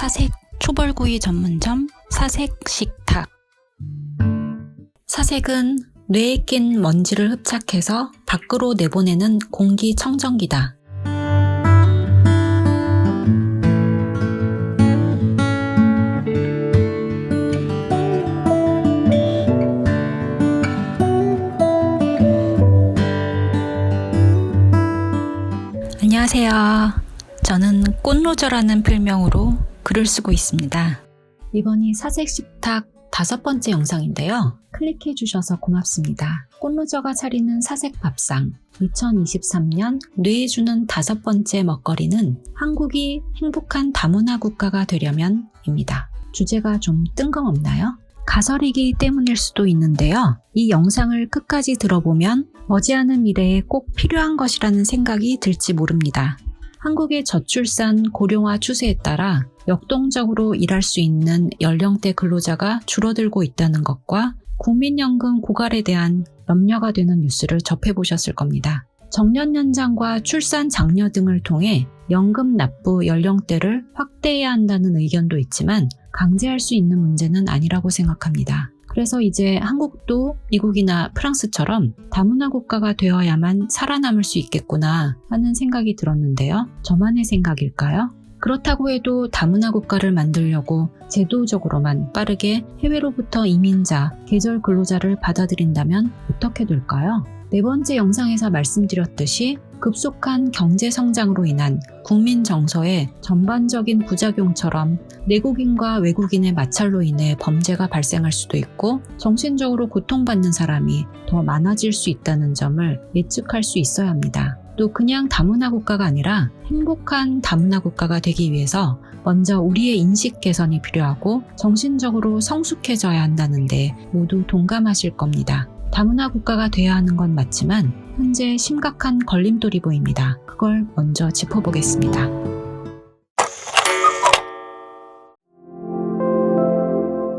사색 초벌구이 전문점 사색식탁. 사색은 뇌에 낀 먼지를 흡착해서 밖으로 내보내는 공기청정기다. 안녕하세요. 저는 꽃로저라는 필명으로 글을 쓰고 있습니다. 이번이 사색식탁 5번째 영상인데요. 클릭해 주셔서 고맙습니다. 꽃로저가 차리는 사색밥상 2023년 뇌에 주는 5번째 먹거리는 한국이 행복한 다문화 국가가 되려면 입니다. 주제가 좀 뜬금없나요? 가설이기 때문일 수도 있는데요. 이 영상을 끝까지 들어보면 머지않은 미래에 꼭 필요한 것이라는 생각이 들지 모릅니다. 한국의 저출산 고령화 추세에 따라 역동적으로 일할 수 있는 연령대 근로자가 줄어들고 있다는 것과 국민연금 고갈에 대한 염려가 되는 뉴스를 접해보셨을 겁니다. 정년 연장과 출산 장려 등을 통해 연금 납부 연령대를 확대해야 한다는 의견도 있지만 강제할 수 있는 문제는 아니라고 생각합니다. 그래서 이제 한국도 미국이나 프랑스처럼 다문화 국가가 되어야만 살아남을 수 있겠구나 하는 생각이 들었는데요. 저만의 생각일까요? 그렇다고 해도 다문화 국가를 만들려고 제도적으로만 빠르게 해외로부터 이민자, 계절 근로자를 받아들인다면 어떻게 될까요? 4번째 영상에서 말씀드렸듯이 급속한 경제 성장으로 인한 국민 정서의 전반적인 부작용처럼 내국인과 외국인의 마찰로 인해 범죄가 발생할 수도 있고 정신적으로 고통받는 사람이 더 많아질 수 있다는 점을 예측할 수 있어야 합니다. 또 그냥 다문화 국가가 아니라 행복한 다문화 국가가 되기 위해서 먼저 우리의 인식 개선이 필요하고 정신적으로 성숙해져야 한다는데 모두 동감하실 겁니다. 다문화 국가가 돼야 하는 건 맞지만 현재 심각한 걸림돌이 보입니다. 그걸 먼저 짚어보겠습니다.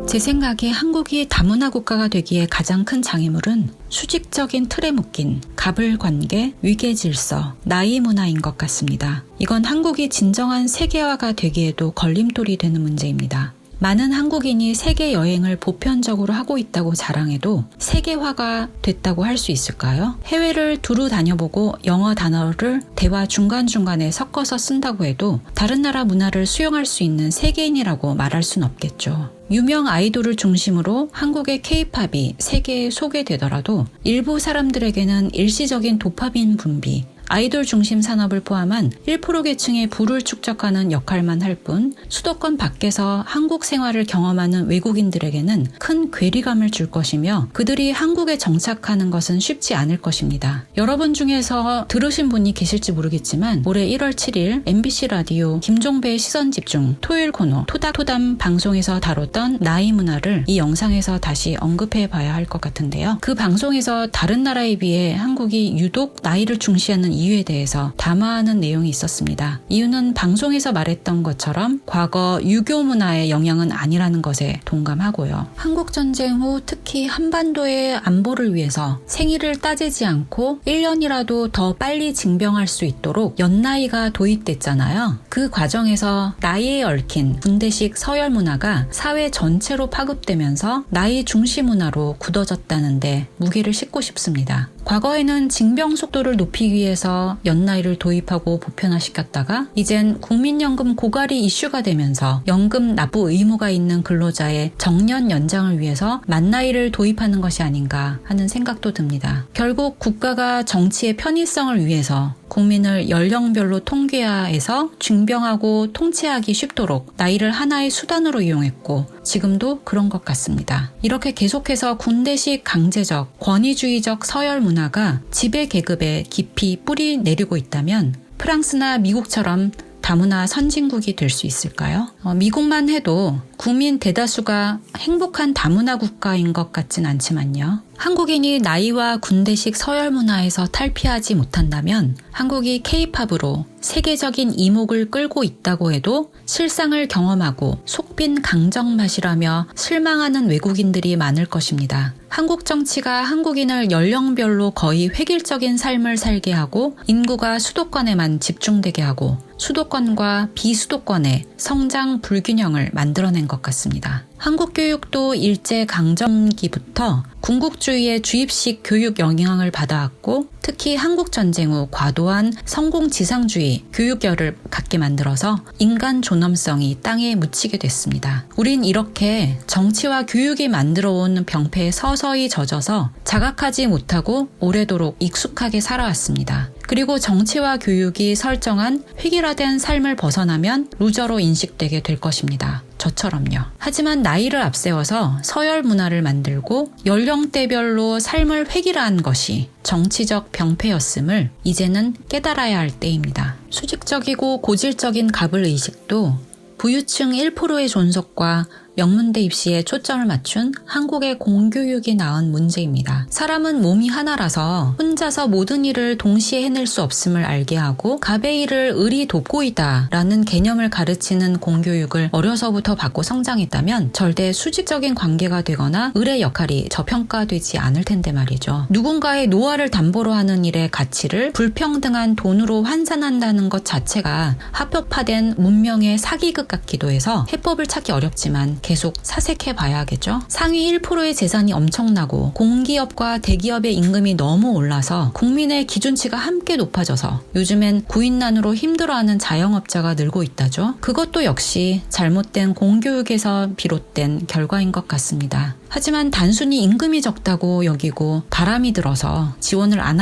제 생각에 한국이 다문화 국가가 되기에 가장 큰 장애물은 수직적인 틀에 묶인 가불관계, 위계질서, 나이 문화인 것 같습니다. 이건 한국이 진정한 세계화가 되기에도 걸림돌이 되는 문제입니다. 많은 한국인이 세계 여행을 보편적으로 하고 있다고 자랑해도 세계화가 됐다고 할 수 있을까요? 해외를 두루 다녀보고 영어 단어를 대화 중간중간에 섞어서 쓴다고 해도 다른 나라 문화를 수용할 수 있는 세계인이라고 말할 순 없겠죠. 유명 아이돌을 중심으로 한국의 K-팝이 세계에 소개되더라도 일부 사람들에게는 일시적인 도파민 분비, 아이돌 중심 산업을 포함한 1% 계층의 부를 축적하는 역할만 할 뿐 수도권 밖에서 한국 생활을 경험하는 외국인들에게는 큰 괴리감을 줄 것이며 그들이 한국에 정착하는 것은 쉽지 않을 것입니다. 여러분 중에서 들으신 분이 계실지 모르겠지만 올해 1월 7일 MBC 라디오 김종배의 시선집중 토요일 코너 토닥토담 방송에서 다뤘던 나이 문화를 이 영상에서 다시 언급해 봐야 할 것 같은데요. 그 방송에서 다른 나라에 비해 한국이 유독 나이를 중시하는 이유에 대해서 담화하는 내용이 있었습니다. 이유는 방송에서 말했던 것처럼 과거 유교 문화의 영향은 아니라는 것에 동감하고요. 한국전쟁 후 특히 한반도의 안보를 위해서 생일을 따지지 않고 1년이라도 더 빨리 징병할 수 있도록 연나이가 도입됐잖아요. 그 과정에서 나이에 얽힌 군대식 서열 문화가 사회 전체로 파급되면서 나이 중시 문화로 굳어졌다는데 무게를 싣고 싶습니다. 과거에는 징병 속도를 높이기 위해서 연나이를 도입하고 보편화시켰다가 이젠 국민연금 고갈이 이슈가 되면서 연금 납부 의무가 있는 근로자의 정년 연장을 위해서 만나이를 도입하는 것이 아닌가 하는 생각도 듭니다. 결국 국가가 정치의 편의성을 위해서 국민을 연령별로 통계화해서 징병하고 통치하기 쉽도록 나이를 하나의 수단으로 이용했고 지금도 그런 것 같습니다. 이렇게 계속해서 군대식 강제적 권위주의적 서열 문화가 지배계급에 깊이 뿌리 내리고 있다면 프랑스나 미국처럼 다문화 선진국이 될 수 있을까요? 미국만 해도 국민 대다수가 행복한 다문화 국가인 것 같진 않지만요. 한국인이 나이와 군대식 서열 문화에서 탈피하지 못한다면 한국이 K-팝으로 세계적인 이목을 끌고 있다고 해도 실상을 경험하고 속빈 강정맛이라며 실망하는 외국인들이 많을 것입니다. 한국 정치가 한국인을 연령별로 거의 획일적인 삶을 살게 하고 인구가 수도권에만 집중되게 하고 수도권과 비수도권의 성장 불균형을 만들어낸 것 같습니다. 한국 교육도 일제강점기부터 군국주의의 주입식 교육 영향을 받아왔고 특히 한국전쟁 후 과도한 성공지상주의 교육열을 갖게 만들어서 인간 존엄성이 땅에 묻히게 됐습니다. 우린 이렇게 정치와 교육이 만들어온 병폐에 서서히 젖어서 자각하지 못하고 오래도록 익숙하게 살아왔습니다. 그리고 정치와 교육이 설정한 획일화된 삶을 벗어나면 루저로 인식되게 될 것입니다. 저처럼요. 하지만 나이를 앞세워서 서열 문화를 만들고 연령대별로 삶을 획일화한 것이 정치적 병폐였음을 이제는 깨달아야 할 때입니다. 수직적이고 고질적인 갑을 의식도 부유층 1%의 존속과 명문대 입시에 초점을 맞춘 한국의 공교육이 낳은 문제입니다. 사람은 몸이 하나라서 혼자서 모든 일을 동시에 해낼 수 없음을 알게 하고 갑의 일을 을이 돕고 있다 라는 개념을 가르치는 공교육을 어려서부터 받고 성장했다면 절대 수직적인 관계가 되거나 을의 역할이 저평가되지 않을 텐데 말이죠. 누군가의 노화를 담보로 하는 일의 가치를 불평등한 돈으로 환산한다는 것 자체가 합법화된 문명의 사기극 같기도 해서 해법을 찾기 어렵지만 계속 사색해 봐야겠죠. 상위 1%의 재산이 엄청나고 공기업과 대기업의 임금이 너무 올라서 국민의 기준치가 함께 높아져서 요즘엔 구인난으로 힘들어하는 자영업자가 늘고 있다죠. 그것도 역시 잘못된 공교육에서 비롯된 결과인 것 같습니다. 하지만 단순히 임금이 적다고 여기고 바람이 들어서 지원을 안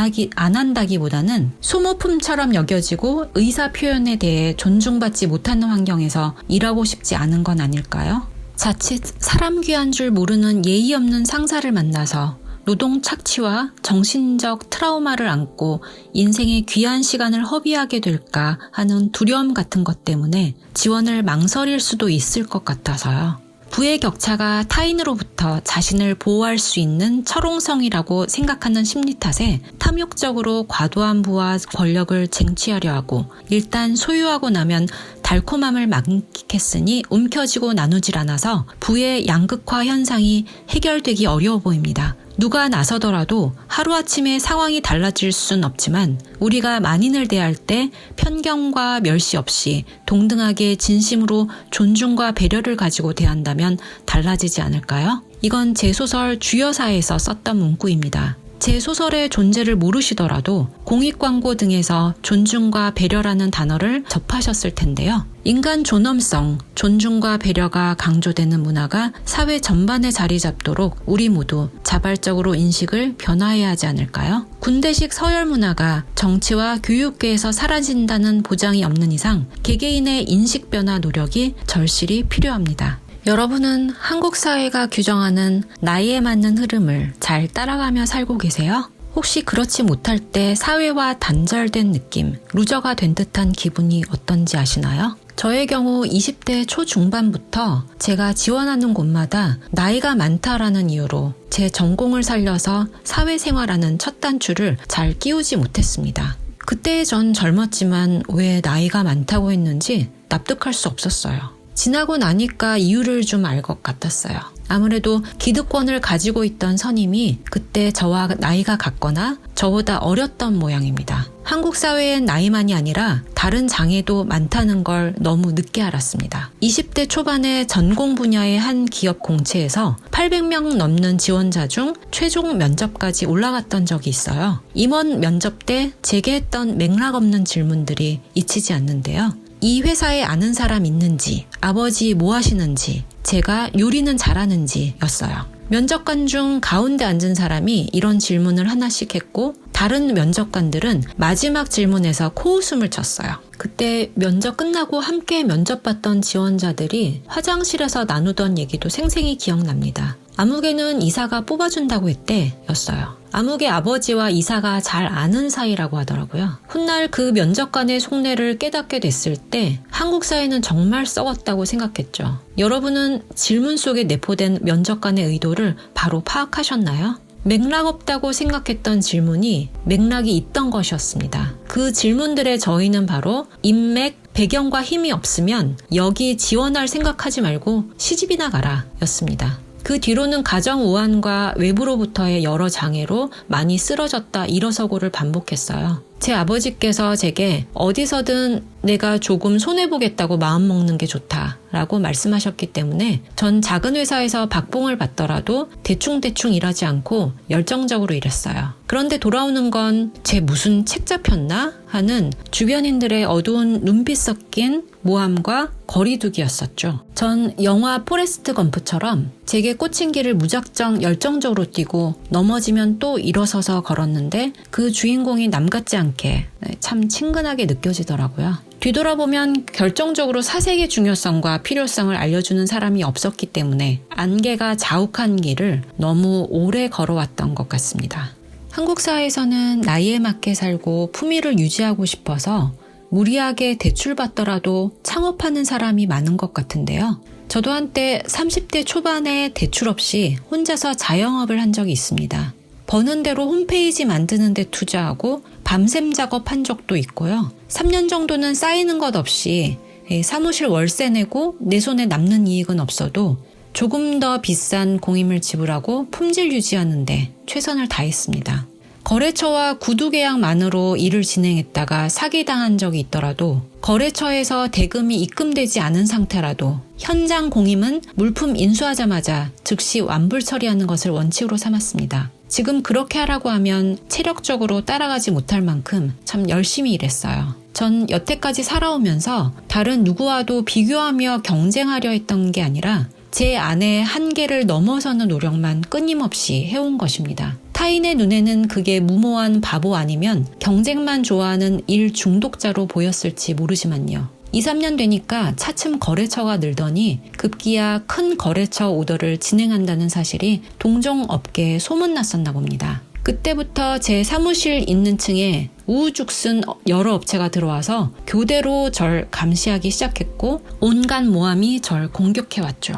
한다기보다는 소모품처럼 여겨지고 의사 표현에 대해 존중받지 못하는 환경에서 일하고 싶지 않은 건 아닐까요? 자칫 사람 귀한 줄 모르는 예의 없는 상사를 만나서 노동 착취와 정신적 트라우마를 안고 인생의 귀한 시간을 허비하게 될까 하는 두려움 같은 것 때문에 지원을 망설일 수도 있을 것 같아서요. 부의 격차가 타인으로부터 자신을 보호할 수 있는 철옹성이라고 생각하는 심리 탓에 탐욕적으로 과도한 부와 권력을 쟁취하려 하고 일단 소유하고 나면 달콤함을 만끽했으니 움켜쥐고 나누질 않아서 부의 양극화 현상이 해결되기 어려워 보입니다. 누가 나서더라도 하루아침에 상황이 달라질 순 없지만 우리가 만인을 대할 때 편견과 멸시 없이 동등하게 진심으로 존중과 배려를 가지고 대한다면 달라지지 않을까요? 이건 제 소설 주여사에서 썼던 문구입니다. 제 소설의 존재를 모르시더라도 공익광고 등에서 존중과 배려라는 단어를 접하셨을 텐데요. 인간 존엄성, 존중과 배려가 강조되는 문화가 사회 전반에 자리 잡도록 우리 모두 자발적으로 인식을 변화해야 하지 않을까요? 군대식 서열 문화가 정치와 교육계에서 사라진다는 보장이 없는 이상 개개인의 인식 변화 노력이 절실히 필요합니다. 여러분은 한국 사회가 규정하는 나이에 맞는 흐름을 잘 따라가며 살고 계세요? 혹시 그렇지 못할 때 사회와 단절된 느낌, 루저가 된 듯한 기분이 어떤지 아시나요? 저의 경우 20대 초중반부터 제가 지원하는 곳마다 나이가 많다라는 이유로 제 전공을 살려서 사회생활하는 첫 단추를 잘 끼우지 못했습니다. 그때 전 젊었지만 왜 나이가 많다고 했는지 납득할 수 없었어요. 지나고 나니까 이유를 좀 알 것 같았어요. 아무래도 기득권을 가지고 있던 선임이 그때 저와 나이가 같거나 저보다 어렸던 모양입니다. 한국 사회엔 나이만이 아니라 다른 장애도 많다는 걸 너무 늦게 알았습니다. 20대 초반에 전공 분야의 한 기업 공채에서 800명 넘는 지원자 중 최종 면접까지 올라갔던 적이 있어요. 임원 면접 때 제게 했던 맥락 없는 질문들이 잊히지 않는데요. 이 회사에 아는 사람 있는지, 아버지 뭐 하시는지, 제가 요리는 잘하는지 였어요. 면접관 중 가운데 앉은 사람이 이런 질문을 하나씩 했고 다른 면접관들은 마지막 질문에서 코웃음을 쳤어요. 그때 면접 끝나고 함께 면접 봤던 지원자들이 화장실에서 나누던 얘기도 생생히 기억납니다. 아무개는 이사가 뽑아준다고 했대 였어요. 아무개 아버지와 이사가 잘 아는 사이라고 하더라고요. 훗날 그 면접관의 속내를 깨닫게 됐을 때 한국 사회는 정말 썩었다고 생각했죠. 여러분은 질문 속에 내포된 면접관의 의도를 바로 파악하셨나요? 맥락 없다고 생각했던 질문이 맥락이 있던 것이었습니다. 그 질문들의 저희는 바로 인맥, 배경과 힘이 없으면 여기 지원할 생각하지 말고 시집이나 가라 였습니다. 그 뒤로는 가정 우환과 외부로부터의 여러 장애로 많이 쓰러졌다 일어서고를 반복했어요. 제 아버지께서 제게 어디서든 내가 조금 손해보겠다고 마음먹는 게 좋다라고 말씀하셨기 때문에 전 작은 회사에서 박봉을 받더라도 대충대충 일하지 않고 열정적으로 일했어요. 그런데 돌아오는 건 제 무슨 책 잡혔나 하는 주변인들의 어두운 눈빛 섞인 모함과 거리두기였었죠. 전 영화 포레스트 검프처럼 제게 꽂힌 길을 무작정 열정적으로 뛰고 넘어지면 또 일어서서 걸었는데 그 주인공이 남 같지 않게 참 친근하게 느껴지더라고요. 뒤돌아보면 결정적으로 사색의 중요성과 필요성을 알려주는 사람이 없었기 때문에 안개가 자욱한 길을 너무 오래 걸어왔던 것 같습니다. 한국 사회에서는 나이에 맞게 살고 품위를 유지하고 싶어서 무리하게 대출받더라도 창업하는 사람이 많은 것 같은데요. 저도 한때 30대 초반에 대출 없이 혼자서 자영업을 한 적이 있습니다. 버는 대로 홈페이지 만드는 데 투자하고 밤샘 작업한 적도 있고요. 3년 정도는 쌓이는 것 없이 사무실 월세 내고 내 손에 남는 이익은 없어도 조금 더 비싼 공임을 지불하고 품질 유지하는데 최선을 다했습니다. 거래처와 구두 계약만으로 일을 진행했다가 사기당한 적이 있더라도 거래처에서 대금이 입금되지 않은 상태라도 현장 공임은 물품 인수하자마자 즉시 완불 처리하는 것을 원칙으로 삼았습니다. 지금 그렇게 하라고 하면 체력적으로 따라가지 못할 만큼 참 열심히 일했어요. 전 여태까지 살아오면서 다른 누구와도 비교하며 경쟁하려 했던 게 아니라 제 안의 한계를 넘어서는 노력만 끊임없이 해온 것입니다. 타인의 눈에는 그게 무모한 바보 아니면 경쟁만 좋아하는 일 중독자로 보였을지 모르지만요. 2, 3년 되니까 차츰 거래처가 늘더니 급기야 큰 거래처 오더를 진행한다는 사실이 동종 업계에 소문났었나 봅니다. 그때부터 제 사무실 있는 층에 우후죽순 여러 업체가 들어와서 교대로 절 감시하기 시작했고 온갖 모함이 절 공격해왔죠.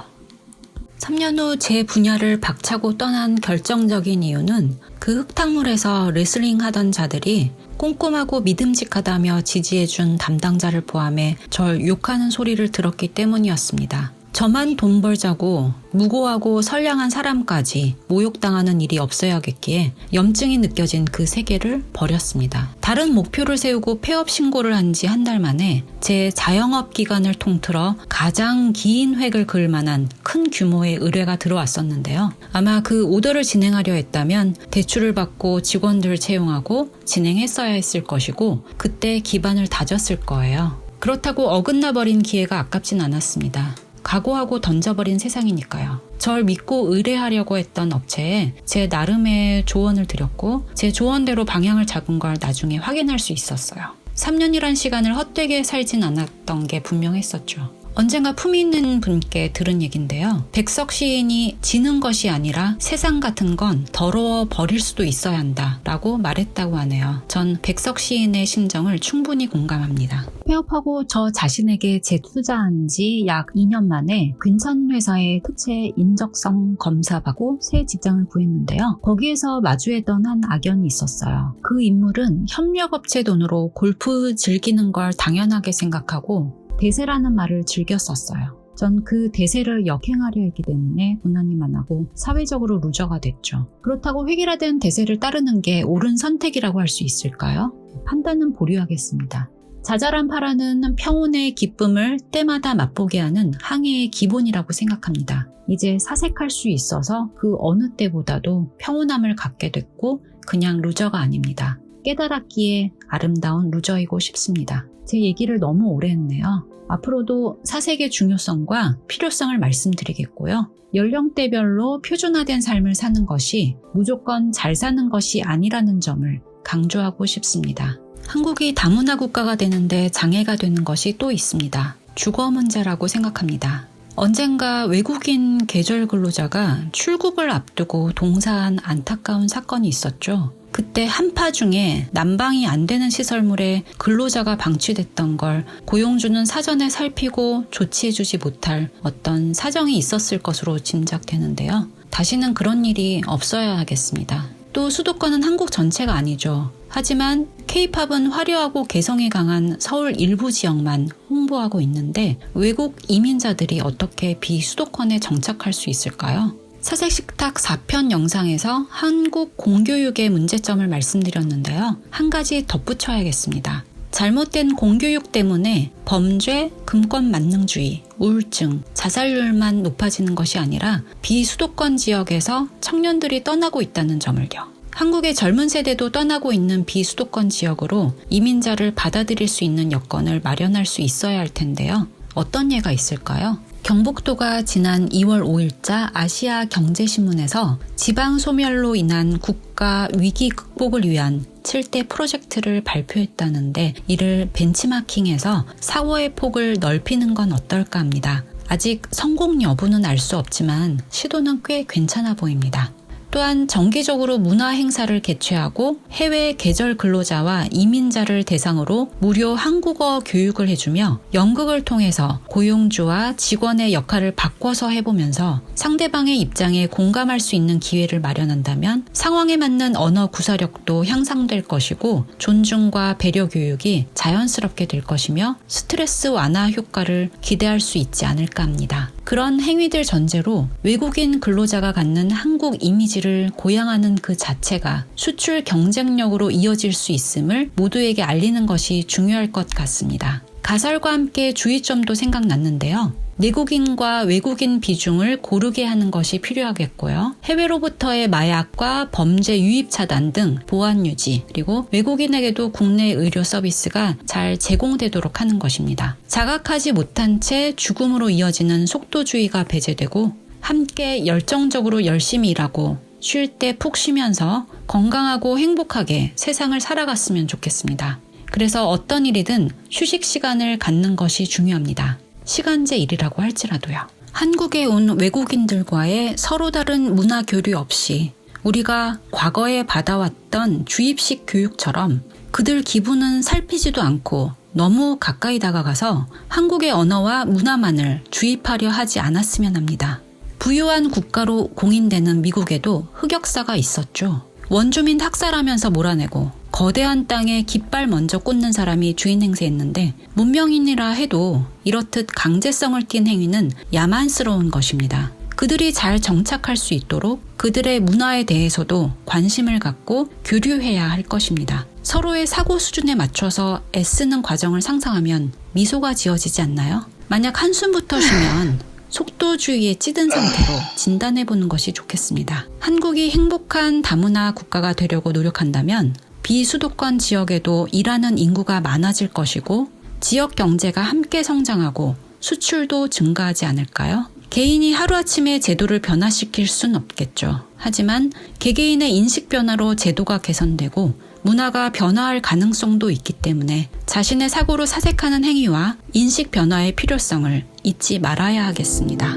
3년 후 제 분야를 박차고 떠난 결정적인 이유는 그 흙탕물에서 레슬링 하던 자들이 꼼꼼하고 믿음직하다며 지지해준 담당자를 포함해 절 욕하는 소리를 들었기 때문이었습니다. 저만 돈 벌자고 무고하고 선량한 사람까지 모욕당하는 일이 없어야겠기에 염증이 느껴진 그 세계를 버렸습니다. 다른 목표를 세우고 폐업 신고를 한 지 한 달 만에 제 자영업 기간을 통틀어 가장 긴 획을 그을 만한 큰 규모의 의뢰가 들어왔었는데요. 아마 그 오더를 진행하려 했다면 대출을 받고 직원들을 채용하고 진행했어야 했을 것이고 그때 기반을 다졌을 거예요. 그렇다고 어긋나 버린 기회가 아깝진 않았습니다. 각오하고 던져버린 세상이니까요. 절 믿고 의뢰하려고 했던 업체에 제 나름의 조언을 드렸고 제 조언대로 방향을 잡은 걸 나중에 확인할 수 있었어요. 3년이란 시간을 헛되게 살진 않았던 게 분명했었죠. 언젠가 품위 있는 분께 들은 얘긴데요. 백석 시인이 지는 것이 아니라 세상 같은 건 더러워 버릴 수도 있어야 한다 라고 말했다고 하네요. 전 백석 시인의 심정을 충분히 공감합니다. 폐업하고 저 자신에게 재투자한 지 약 2년 만에 괜찮은 회사에 특채 인적성 검사 받고 새 직장을 구했는데요. 거기에서 마주했던 한 악연이 있었어요. 그 인물은 협력업체 돈으로 골프 즐기는 걸 당연하게 생각하고 대세라는 말을 즐겨 썼어요. 전 그 대세를 역행하려 했기 때문에 고난이 많았고 사회적으로 루저가 됐죠. 그렇다고 획일화된 대세를 따르는 게 옳은 선택이라고 할 수 있을까요? 판단은 보류하겠습니다. 자잘한 파라는 평온의 기쁨을 때마다 맛보게 하는 항해의 기본이라고 생각합니다. 이제 사색할 수 있어서 그 어느 때보다도 평온함을 갖게 됐고 그냥 루저가 아닙니다. 깨달았기에 아름다운 루저이고 싶습니다. 제 얘기를 너무 오래 했네요. 앞으로도 사색의 중요성과 필요성을 말씀드리겠고요. 연령대별로 표준화된 삶을 사는 것이 무조건 잘 사는 것이 아니라는 점을 강조하고 싶습니다. 한국이 다문화 국가가 되는데 장애가 되는 것이 또 있습니다. 주거 문제라고 생각합니다. 언젠가 외국인 계절 근로자가 출국을 앞두고 동사한 안타까운 사건이 있었죠. 그때 한파 중에 난방이 안 되는 시설물에 근로자가 방치됐던 걸 고용주는 사전에 살피고 조치해주지 못할 어떤 사정이 있었을 것으로 짐작되는데요. 다시는 그런 일이 없어야 하겠습니다. 또 수도권은 한국 전체가 아니죠. 하지만 K-팝은 화려하고 개성이 강한 서울 일부 지역만 홍보하고 있는데 외국 이민자들이 어떻게 비수도권에 정착할 수 있을까요? 사색식탁 4편 영상에서 한국 공교육의 문제점을 말씀드렸는데요. 한 가지 덧붙여야겠습니다. 잘못된 공교육 때문에 범죄, 금권 만능주의, 우울증, 자살률만 높아지는 것이 아니라 비수도권 지역에서 청년들이 떠나고 있다는 점을요. 한국의 젊은 세대도 떠나고 있는 비수도권 지역으로 이민자를 받아들일 수 있는 여건을 마련할 수 있어야 할 텐데요. 어떤 예가 있을까요? 경북도가 지난 2월 5일자 아시아 경제신문에서 지방 소멸로 인한 국가 위기 극복을 위한 7대 프로젝트를 발표했다는데 이를 벤치마킹해서 사고의 폭을 넓히는 건 어떨까 합니다. 아직 성공 여부는 알 수 없지만 시도는 꽤 괜찮아 보입니다. 또한 정기적으로 문화 행사를 개최하고 해외 계절 근로자와 이민자를 대상으로 무료 한국어 교육을 해주며 연극을 통해서 고용주와 직원의 역할을 바꿔서 해보면서 상대방의 입장에 공감할 수 있는 기회를 마련한다면 상황에 맞는 언어 구사력도 향상될 것이고 존중과 배려 교육이 자연스럽게 될 것이며 스트레스 완화 효과를 기대할 수 있지 않을까 합니다. 그런 행위들 전제로 외국인 근로자가 갖는 한국 이미지를 고양하는 그 자체가 수출 경쟁력으로 이어질 수 있음을 모두에게 알리는 것이 중요할 것 같습니다. 가설과 함께 주의점도 생각났는데요. 내국인과 외국인 비중을 고르게 하는 것이 필요하겠고요. 해외로부터의 마약과 범죄 유입 차단 등 보안 유지, 그리고 외국인에게도 국내 의료 서비스가 잘 제공되도록 하는 것입니다. 자각하지 못한 채 죽음으로 이어지는 속도주의가 배제되고 함께 열정적으로 열심히 일하고 쉴 때 푹 쉬면서 건강하고 행복하게 세상을 살아갔으면 좋겠습니다. 그래서 어떤 일이든 휴식 시간을 갖는 것이 중요합니다. 시간제 일이라고 할지라도요. 한국에 온 외국인들과의 서로 다른 문화 교류 없이 우리가 과거에 받아왔던 주입식 교육처럼 그들 기분은 살피지도 않고 너무 가까이 다가가서 한국의 언어와 문화만을 주입하려 하지 않았으면 합니다. 부유한 국가로 공인되는 미국에도 흑역사가 있었죠. 원주민 학살하면서 몰아내고 거대한 땅에 깃발 먼저 꽂는 사람이 주인 행세했는데 문명인이라 해도 이렇듯 강제성을 띤 행위는 야만스러운 것입니다. 그들이 잘 정착할 수 있도록 그들의 문화에 대해서도 관심을 갖고 교류해야 할 것입니다. 서로의 사고 수준에 맞춰서 애쓰는 과정을 상상하면 미소가 지어지지 않나요? 만약 한숨부터 쉬면 속도주의에 찌든 상태로 진단해보는 것이 좋겠습니다. 한국이 행복한 다문화 국가가 되려고 노력한다면 비수도권 지역에도 일하는 인구가 많아질 것이고 지역 경제가 함께 성장하고 수출도 증가하지 않을까요? 개인이 하루아침에 제도를 변화시킬 순 없겠죠. 하지만 개개인의 인식 변화로 제도가 개선되고 문화가 변화할 가능성도 있기 때문에 자신의 사고로 사색하는 행위와 인식 변화의 필요성을 잊지 말아야 하겠습니다.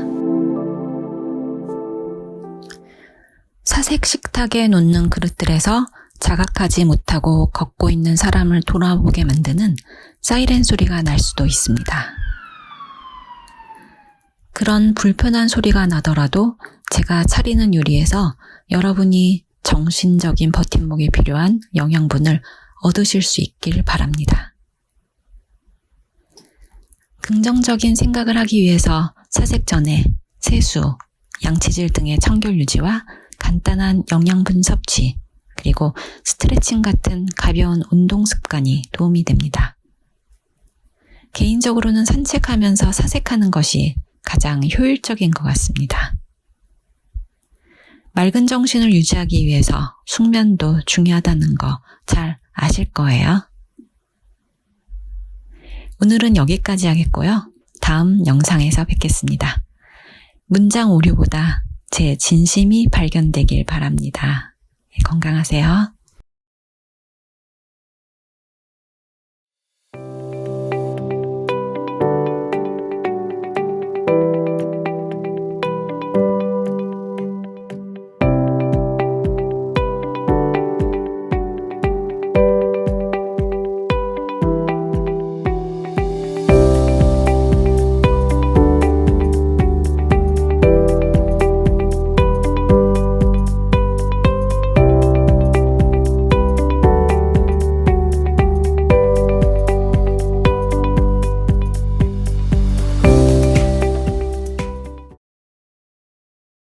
사색 식탁에 놓는 그릇들에서 자각하지 못하고 걷고 있는 사람을 돌아보게 만드는 사이렌 소리가 날 수도 있습니다. 그런 불편한 소리가 나더라도 제가 차리는 요리에서 여러분이 정신적인 버팀목이 필요한 영양분을 얻으실 수 있길 바랍니다. 긍정적인 생각을 하기 위해서 사색 전에 세수, 양치질 등의 청결 유지와 간단한 영양분 섭취, 그리고 스트레칭 같은 가벼운 운동 습관이 도움이 됩니다. 개인적으로는 산책하면서 사색하는 것이 가장 효율적인 것 같습니다. 맑은 정신을 유지하기 위해서 숙면도 중요하다는 거 잘 아실 거예요. 오늘은 여기까지 하겠고요. 다음 영상에서 뵙겠습니다. 문장 오류보다 제 진심이 발견되길 바랍니다. 건강하세요.